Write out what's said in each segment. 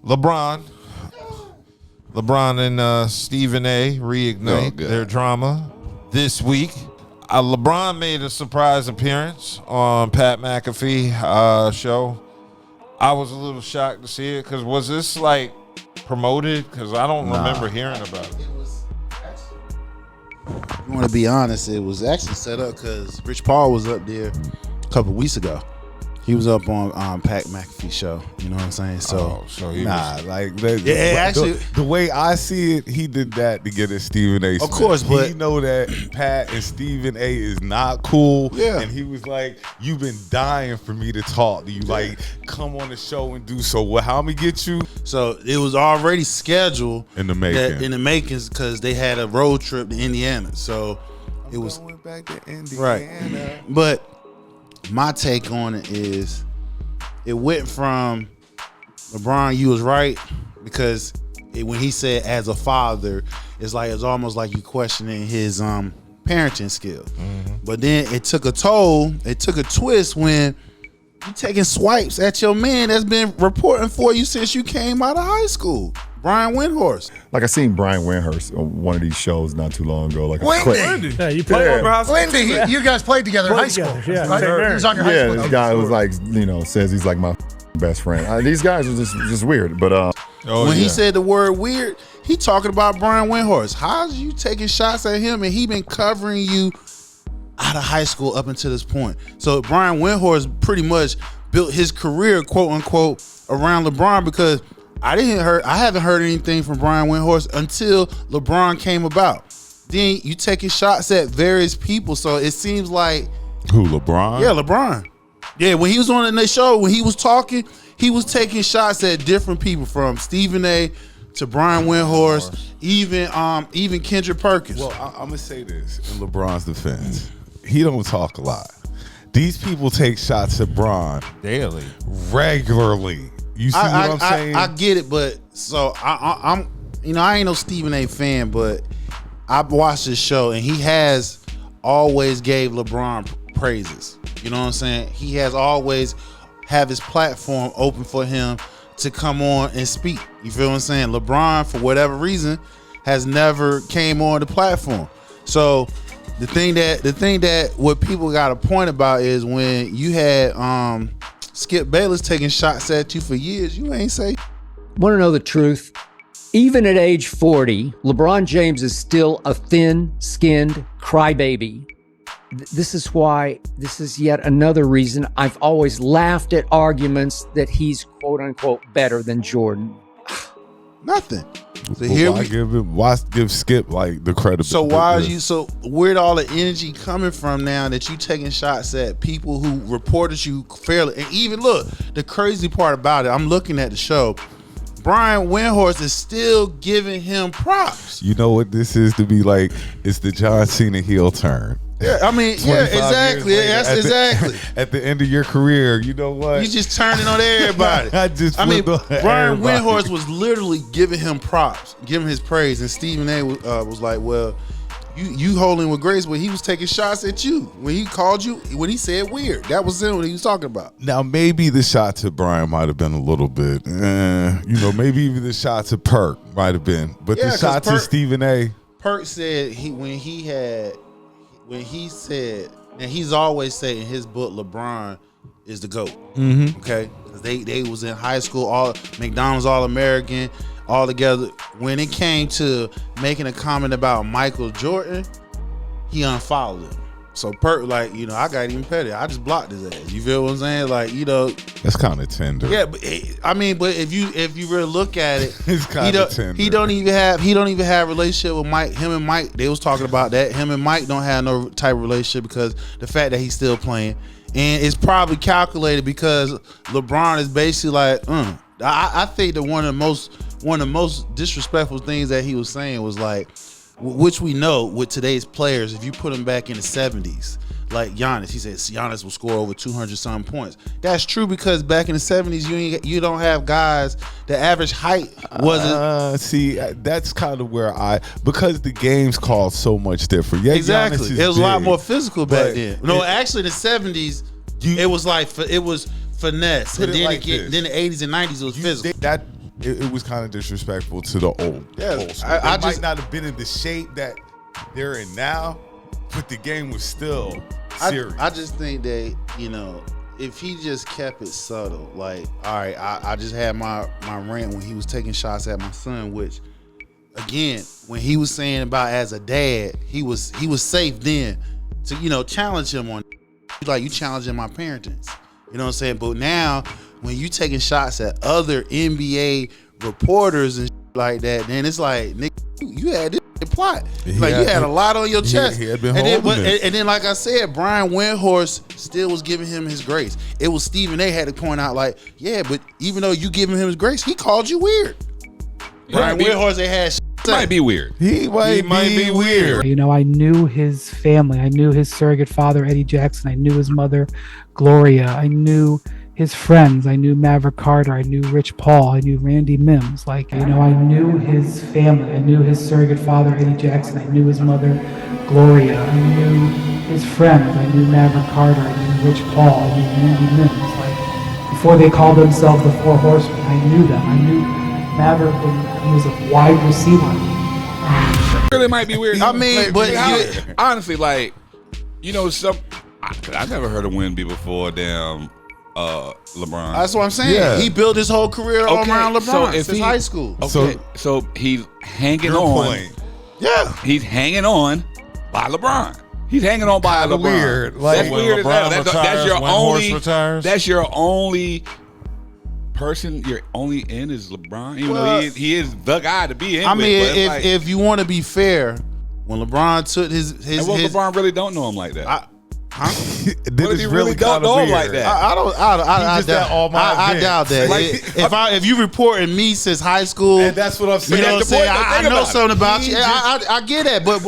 LeBron and Stephen A. reignite their drama this week. LeBron made a surprise appearance on Pat McAfee show. I was a little shocked to see it because was this like promoted? Because I don't remember hearing about it. You want to be honest, it was actually set up because Rich Paul was up there a couple weeks ago. He was up on Pat McAfee show. You know what I'm saying? So he was, like the way I see it, he did that to get at Stephen A. Smith. Of course, but he know that Pat and Stephen A. is not cool. Yeah, and he was like, "You've been dying for me to talk to you. Like, come on the show and do so. Well, how me get you?" So it was already scheduled in the makings because they had a road trip to Indiana. So it was going back to Indiana, right? But my take on it is it went from LeBron, you was right, because when he said as a father, it's almost like you questioning his parenting skills. Mm-hmm. But then it took a toll, it took a twist when you taking swipes at your man that's been reporting for you since you came out of high school. Brian Windhorst. Like I seen Brian Windhorst on one of these shows not too long ago. Like Wendy. Yeah, you played over high school. Wendy, you guys played together in high school. Yeah, right? He was on your high school. This guy was like, says he's like my best friend. These guys are just weird. But when he said the word weird, he talking about Brian Windhorst. How's you taking shots at him and he been covering you out of high school up until this point? So Brian Windhorst pretty much built his career, quote unquote, around LeBron, because I haven't heard anything from Brian Windhorst until LeBron came about. Then you taking shots at various people, so it seems like who, LeBron? Yeah, LeBron. Yeah, when he was on the show, when he was talking, he was taking shots at different people, from Stephen A. to Brian Windhorst, even Kendrick Perkins. Well, I'm gonna say this in LeBron's defense: he don't talk a lot. These people take shots at Bron daily, regularly. You see what I'm saying? I get it, but so I'm I ain't no Stephen A. fan, but I've watched this show and he has always gave LeBron praises. You know what I'm saying? He has always have his platform open for him to come on and speak. You feel what I'm saying? LeBron, for whatever reason, has never came on the platform. So the thing that what people got a point about is when you had Skip Bayless taking shots at you for years, you ain't say. Want to know the truth? Even at age 40, LeBron James is still a thin-skinned crybaby. This is why, this is yet another reason I've always laughed at arguments that he's quote-unquote better than Jordan. Nothing. So why give Skip like the credit? So where'd all the energy coming from now that you taking shots at people who reported you fairly? And even look, the crazy part about it, I'm looking at the show, Brian Windhorst is still giving him props. You know what this is to be like? It's the John Cena heel turn. Yeah, I mean, yeah, exactly. That's exactly. At the end of your career, you know what? You just turning on everybody. Brian Windhorst was literally giving him props, giving his praise, and Stephen A. was like, "Well, you holding with grace," but he was taking shots at you when he called you, when he said weird. That was him what he was talking about. Now, maybe the shot to Brian might have been a little bit, maybe even the shot to Perk might have been, but the shot to Stephen A. Perk said when he said, and he's always said in his book, LeBron is the GOAT. Mm-hmm. Okay, because they was in high school, all McDonald's All-American, all together. When it came to making a comment about Michael Jordan, he unfollowed him. So Perk, I got even petty. I just blocked his ass. You feel what I'm saying? That's kind of tender. Yeah, but if you really look at it, it's kind of tender. He don't even have a relationship with Mike. Him and Mike, they was talking about that. Him and Mike don't have no type of relationship because the fact that he's still playing, and it's probably calculated because LeBron is basically like, I think that one of the most disrespectful things that he was saying was like, which we know with today's players, if you put them back in the 70s, like Giannis, he says Giannis will score over 200-something points. That's true because back in the 70s, you don't have guys. The average height wasn't. See, that's kind of where because the game's called so much different. Yeah, exactly. It was a lot more physical back then. No, actually, the 70s, it was finesse, and then then the 80s and 90s it was physical. it was kind of disrespectful to the old school. I might not have been in the shape that they're in now, but the game was still serious. I just think that, if he just kept it subtle, like, all right, I just had my rant when he was taking shots at my son, which, again, when he was saying about as a dad, he was safe then to, challenge him on, like, you challenging my parenting. You know what I'm saying? But now, when you taking shots at other NBA reporters and like that, then it's like, nigga, you had this plot. You had a lot on your chest. He had been holding it. And then, like I said, Brian Windhorst still was giving him his grace. It was Stephen A. had to point out, like, yeah, but even though you giving him his grace, he called you weird. Brian Windhorst, they had might be weird. He might be weird. I knew his family. I knew his surrogate father, Eddie Jackson. I knew his mother, Gloria. I knew his friends. I knew Maverick Carter. I knew Rich Paul. I knew Randy Mims. I knew his family. I knew his surrogate father, Eddie Jackson. I knew his mother, Gloria. I knew his friends. I knew Maverick Carter. I knew Rich Paul. I knew Randy Mims. Before they called themselves the Four Horsemen, I knew them. I knew Maverick when he was a wide receiver. Really might be weird. I mean, but honestly, I've never heard of Wemby before. Damn, LeBron. That's what I'm saying. Yeah. He built his whole career around LeBron since high school. Okay, so he's hanging on. Point. Yeah, he's hanging on by LeBron. He's hanging on by LeBron. Weird. That's weird. Retires. That's your only person you're only in is LeBron. Even though he is the guy to be in. I mean, if you want to be fair, when LeBron took his LeBron really don't know him like that. What if you really don't know him like that? I doubt that. If you reporting me since high school, and that's what I'm saying. You know what I'm saying? I know something about you. I get that, but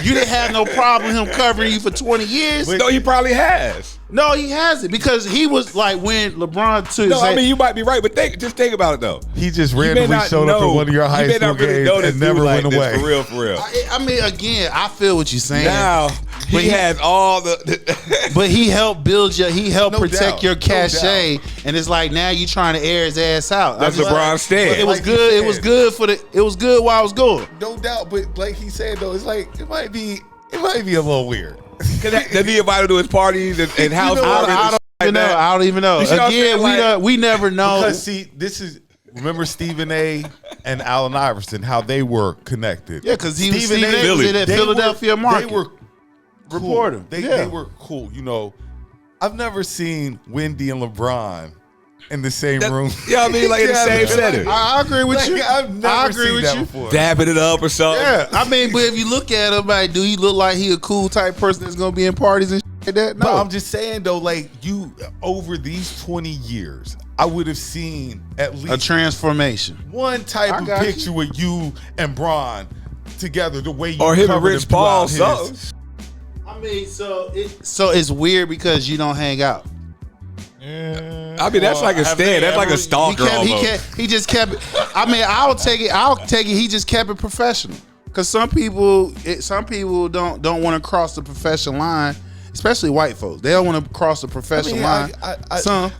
you didn't have no problem him covering you for 20 years. No, he probably has. No, he hasn't, because he was like when LeBron took. No, I mean you might be right, but just think about it though. He just randomly showed up at one of your high school games and never went away. For real. I mean, again, I feel what you're saying. Now he has all the. But he helped build protect your cachet, and it's like now you trying to air his ass out. That's LeBron's stand. It was good. It was good it was good while I was going. No doubt, but like he said though, it's like it might be a little weird. Does he invite him to his parties and house parties? I don't even know. Again, we never know. Because see, remember Stephen A. and Allen Iverson, how they were connected. Yeah, because Stephen A. was in that Philadelphia market. They were cool. Reporter. They were cool. I've never seen Wendy and LeBron in the same room. Yeah, I mean, like in the same setting. I agree with you. I've never seen that before. Dabbing it up or something. Yeah, I mean, but if you look at him, like, do he look like he a cool type person that's gonna be in parties and shit like that? No, but I'm just saying though, like over these 20 years, I would have seen at least a transformation. One type of picture with you and Bron together, the way you or him and Rich Paul. I mean, so it's weird because you don't hang out. Yeah. I mean, that's like a stand. That's like a stalker almost. He just kept it. I mean, I'll take it. He just kept it professional. Because some people don't want to cross the professional line, especially white folks. They don't want to cross the professional line. He's an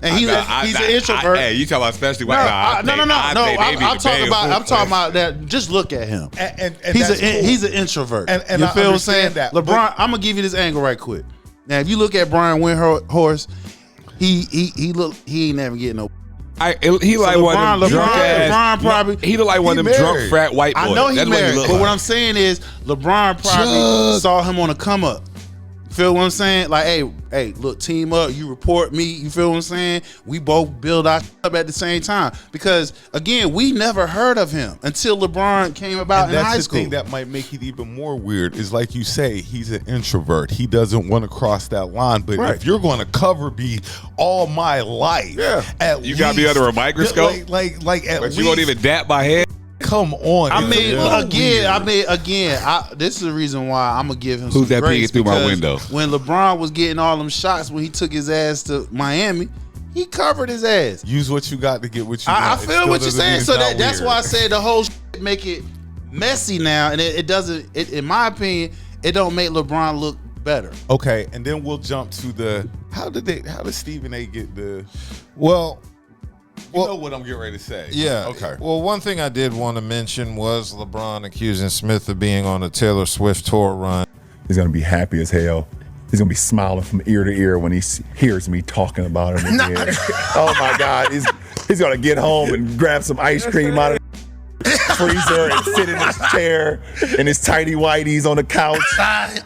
introvert. Hey, you talking about especially white? No. I'm talking about that. Just look at him. And he's an introvert. And you feel what I'm saying? That, LeBron, I'm gonna give you this angle right quick. Now, if you look at Brian Windhorst, he ain't never getting no. He like one of them drunk ass. LeBron probably he look like one of them drunk frat white boys. I know he married, but what I'm saying is LeBron probably saw him on a come up. Feel what I'm saying? Like, hey, look, team up. You report me. You feel what I'm saying? We both build our up at the same time. Because again, we never heard of him until LeBron came about in high school. That's the thing that might make it even more weird. Is like you say, he's an introvert. He doesn't want to cross that line. But if you're going to cover me all my life, at you got me under a microscope. Like at least you won't even dap my head. Come on. I mean, again, this is the reason why I'm gonna give him Who's some that peeking through my window? When LeBron was getting all them shots when he took his ass to Miami, he covered his ass. Use what you got to get what you got. I feel what you're saying. So that's why I said the whole shit make it messy now, and it doesn't. In my opinion, it don't make LeBron look better. Okay, and then we'll jump to how did Stephen A. get the? Well, You know what I'm getting ready to say. Yeah. Okay. Well, one thing I did want to mention was LeBron accusing Smith of being on a Taylor Swift tour run. He's going to be happy as hell. He's going to be smiling from ear to ear when he hears me talking about him again. Oh, my God. He's going to get home and grab some ice cream out of the freezer and sit in his chair in his tighty whities on the couch.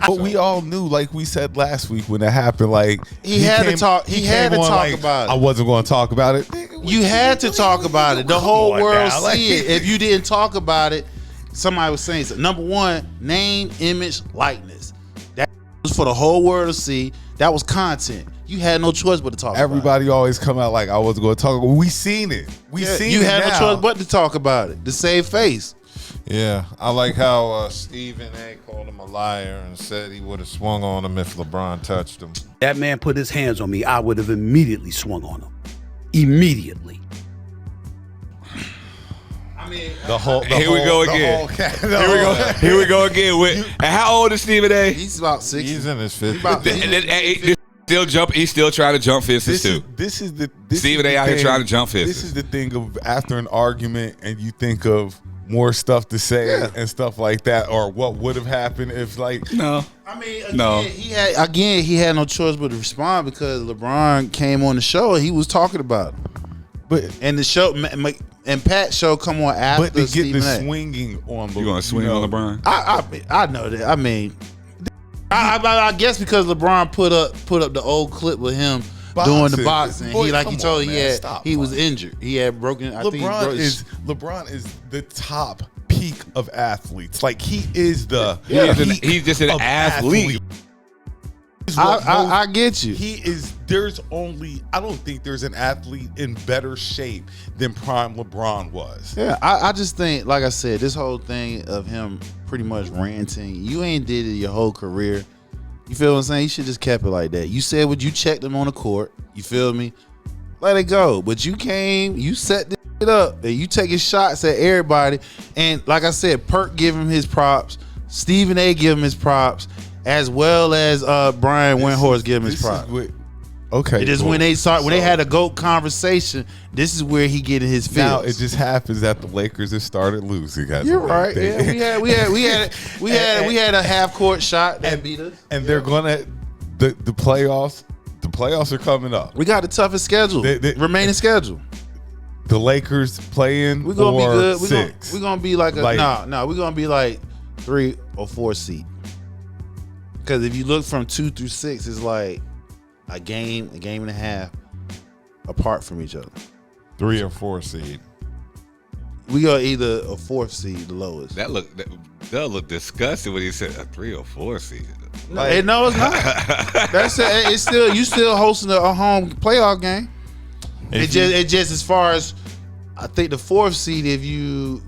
But we all knew, like we said last week when it happened, like he had to talk about it. I wasn't going to talk about it. You had to talk about it. The whole world see it. If you didn't talk about it, somebody was saying something. Number one, name, image, likeness. That was for the whole world to see. That was content. You had no choice but to talk about it. Everybody always come out like I wasn't going to talk about it. We seen it. You had no choice but to talk about it. To save face. Yeah, I like how Stephen A. called him a liar and said he would have swung on him if LeBron touched him. That man put his hands on me, I would have immediately swung on him. Immediately. Here we go again. Here we go again. And how old is Stephen A? He's about 60. He's in his 50s. He's still trying to jump fences too. Stephen A. out here trying to jump fences. This is the thing of after an argument and you think of more stuff to say and stuff like that, or what would have happened if no. I mean, he had no choice but to respond because LeBron came on the show and he was talking about it. And the show and Pat's show come on after. But to get Stephen the A. swinging on, you gonna swing on LeBron? I know that. I mean, I guess because LeBron put up the old clip with him doing the boxing. Boy, he was injured. He had broken. LeBron is the top peak of athletes. Like he is the. He's just an athlete. I get you. He is. I don't think there's an athlete in better shape than prime LeBron was. Yeah, I just think, like I said, this whole thing of him pretty much ranting, you ain't did it your whole career. You feel what I'm saying? You should just kept it like that. You said what you checked him on the court. You feel me? Let it go. But you came, you set this shit up, and you taking shots at everybody. And like I said, Perk give him his props. Stephen A. give him his props, as well as Brian Windhorst give him his props. Okay. It is when they had a GOAT conversation. This is where he getting his feels. Now it just happens that the Lakers have started losing. You're right. Yeah, we had a half court shot that beat us. And they're gonna the playoffs. The playoffs are coming up. We got the toughest schedule. Remaining schedule. The Lakers playing. We're gonna be good. Six. We're gonna be like we're gonna be like 3 or 4 seed. Because if you look from 2 through 6, it's like a game and a half apart from each other. 3 or 4 seed. We are either a 4th seed, the lowest. That look disgusting when he said a 3 or 4 seed. No, it's not. That's it. It's still you still hosting a home playoff game. It just as far as I think the 4th seed, if you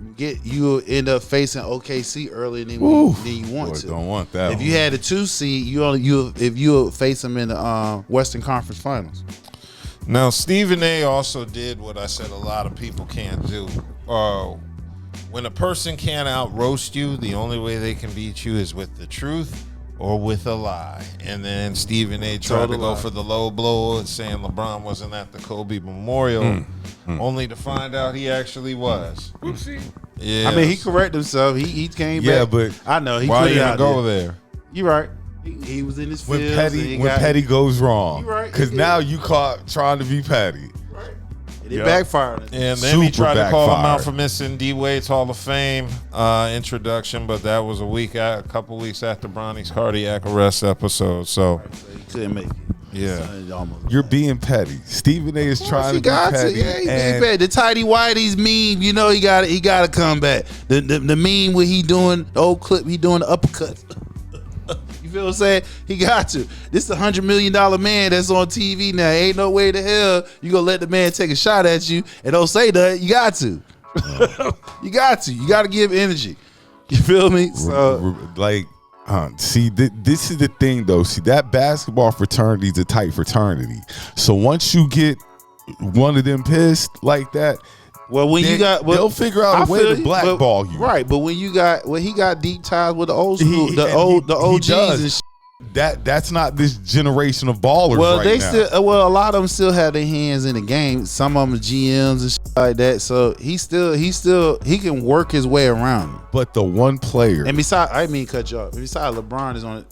end up facing OKC earlier than you want to. Don't want that. If you had a 2 seed, if you face them in the Western Conference Finals. Now Stephen A. also did what I said a lot of people can't do. When a person can't out roast you, the only way they can beat you is with the truth or with a lie. And then Stephen A. tried to go for the low blow and saying LeBron wasn't at the Kobe Memorial, only to find out he actually was. Yeah, I mean, he corrected himself. He came back. Yeah, but I know he why put it even out go there? You're right. He was in his When fields. Petty goes wrong, right. because now you caught trying to be petty. It backfired. And then he tried to call him out backfired. for missing D Wade's Hall of Fame introduction, but that was a couple weeks after Bronny's cardiac arrest episode. So He couldn't make it. yeah, You're being petty. Stephen A. is trying to be petty. He's being petty. The tidy whitey's meme, you know, he got to come back. The meme where he doing the old clip, he doing the uppercut. You feel what I'm saying? He got to. This is a $100 million man that's on TV now. Ain't no way to hell you gonna let the man take a shot at you and don't say that. You got to. You got to. You got to give energy. You feel me? So this is the thing though. See, that basketball fraternity is a tight fraternity. So once you get one of them pissed like that, well, when you got, they'll figure out a way to blackball you. Right, but when he got deep ties with the old school, the OGs and shit. that's not this generation of ballers. Well, right they now. still. Well, a lot of them still have their hands in the game. Some of them are GMs and shit like that. So he can work his way around it. But the one player, and besides, I mean, cut you off. Besides, LeBron is on it.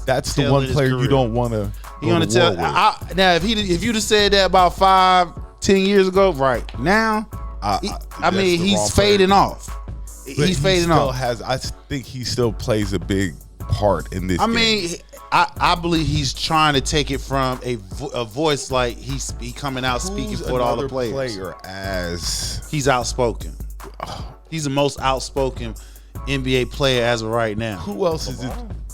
That's the one player you don't want to. He on the tell. Now, if you'd have said that about 5-10 years ago, right now, I mean, he's fading off. He's fading off. I think he still plays a big part in this. I mean, I believe he's trying to take it from a voice like he coming out speaking for all the players. As he's outspoken. He's the most outspoken NBA player as of right now. Who else is it?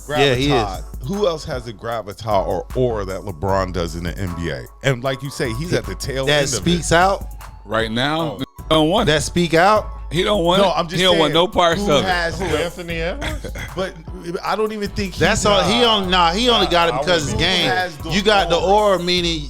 Yeah, he is. Who else has the gravitas or aura that LeBron does in the NBA? And like you say, he's at the tail end of it. That speaks out right now. Don't want that speak out. He don't want. No, I'm just. He don't want no parts of it. Anthony Edwards? But I don't even think that's all. He only got it because it's game. You got the aura, meaning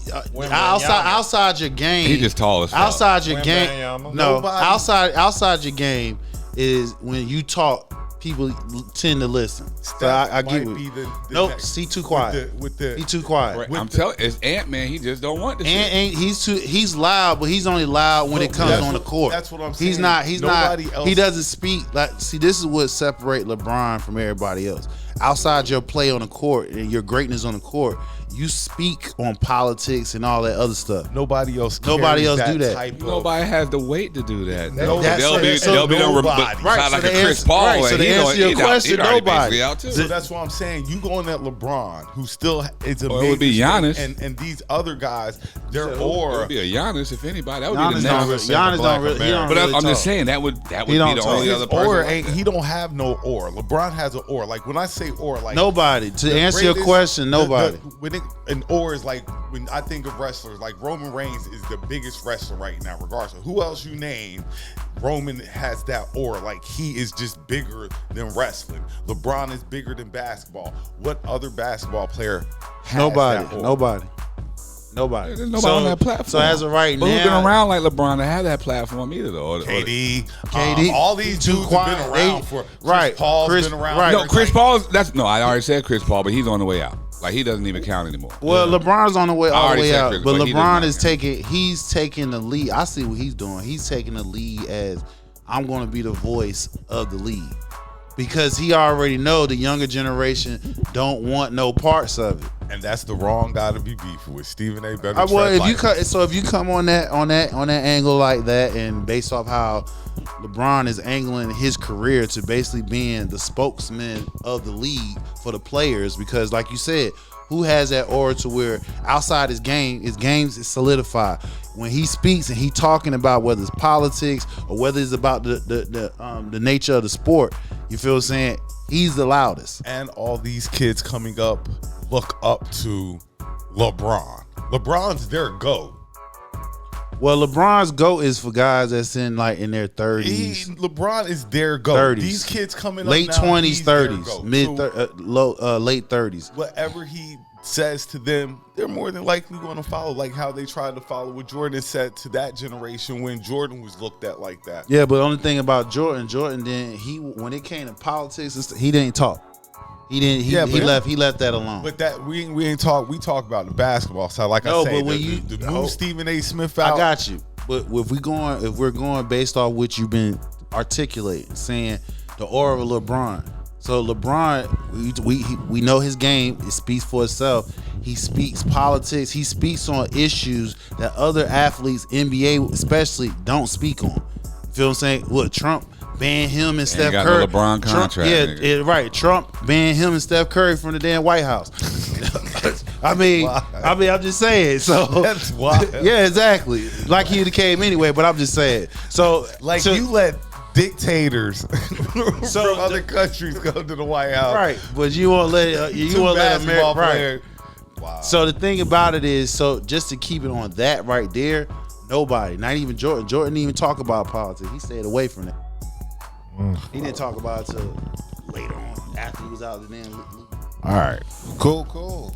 outside your game. He just tall as fuck. Outside your game. No, outside your game is when you talk. People tend to listen. So I get it. Nope, he too quiet. He too quiet. Right. I'm telling you, it's Ant-Man. He just don't want this shit. He's loud, but he's only loud when it comes on the court. That's what I'm saying. He's not. He doesn't speak. Like, see, this is what separates LeBron from everybody else. Outside your play on the court and your greatness on the court, you speak on politics and all that other stuff. Nobody else do that. Nobody has the weight to do that. They'll be right. Like a Chris Paul. Right. So to answer your question, nobody. So that's what I'm saying. You going at LeBron, who still is amazing. It would be Giannis and these other guys. Their aura. It would be a Giannis if anybody. That would be the next. Giannis don't really. But I'm just saying that would be the only other person. He don't have no aura. LeBron has an aura. Like when I say aura, like nobody. To answer your question, nobody. An aura is like when I think of wrestlers, like Roman Reigns is the biggest wrestler right now, regardless of who else you name. Roman has that aura, like he is just bigger than wrestling. LeBron is bigger than basketball. What other basketball player has that aura? Nobody. There's nobody on that platform. So as of right now, who's been around like LeBron to have that platform either though? KD, all these dudes have been around for. Right, Paul's been around. Right. No, Chris Paul's. I already said Chris Paul, but he's on the way out. Like he doesn't even count anymore. Well, LeBron's on the way all the way out, but LeBron is taking the lead. I see what he's doing. He's taking the lead as I'm going to be the voice of the league because he already know the younger generation don't want no parts of it. And that's the wrong guy to be beefing with. Stephen A. better. If you come on that angle like that, and based off how LeBron is angling his career to basically being the spokesman of the league for the players, because like you said, who has that aura to where outside his games is solidified. When he speaks and he talking about whether it's politics or whether it's about the nature of the sport, you feel what I'm saying? He's the loudest. And all these kids coming up look up to LeBron. LeBron's their GOAT. Well, LeBron's GOAT is for guys that's in their 30s. LeBron is their GOAT. 30s. These kids coming late up now, 20s, 30s, late 30s. Whatever he says to them, they're more than likely going to follow, like how they tried to follow what Jordan said to that generation when Jordan was looked at like that. Yeah, but the only thing about Jordan when it came to politics, he didn't talk. He didn't. He left that alone. But that we ain't talk. We talk about the basketball side. Like I say, the move Stephen A. Smith out. I got you. But if we're going based off what you've been articulating, saying the aura of LeBron. So LeBron, we know his game. It speaks for itself. He speaks politics. He speaks on issues that other athletes, NBA especially, don't speak on. Feel what I'm saying? What Trump banned him and Steph Curry. No LeBron contract. Right. Trump banned him and Steph Curry from the damn White House. I'm just saying. So that's wild. Yeah, exactly. Like he came anyway, but I'm just saying. So you let dictators from other countries go to the White House, right? But you won't let America. Right. Wow. So the thing about it is, so just to keep it on that right there, nobody, not even Jordan. Jordan didn't even talk about politics. He stayed away from that. He didn't talk about it till later on after he was out of the damn league. All right. Cool.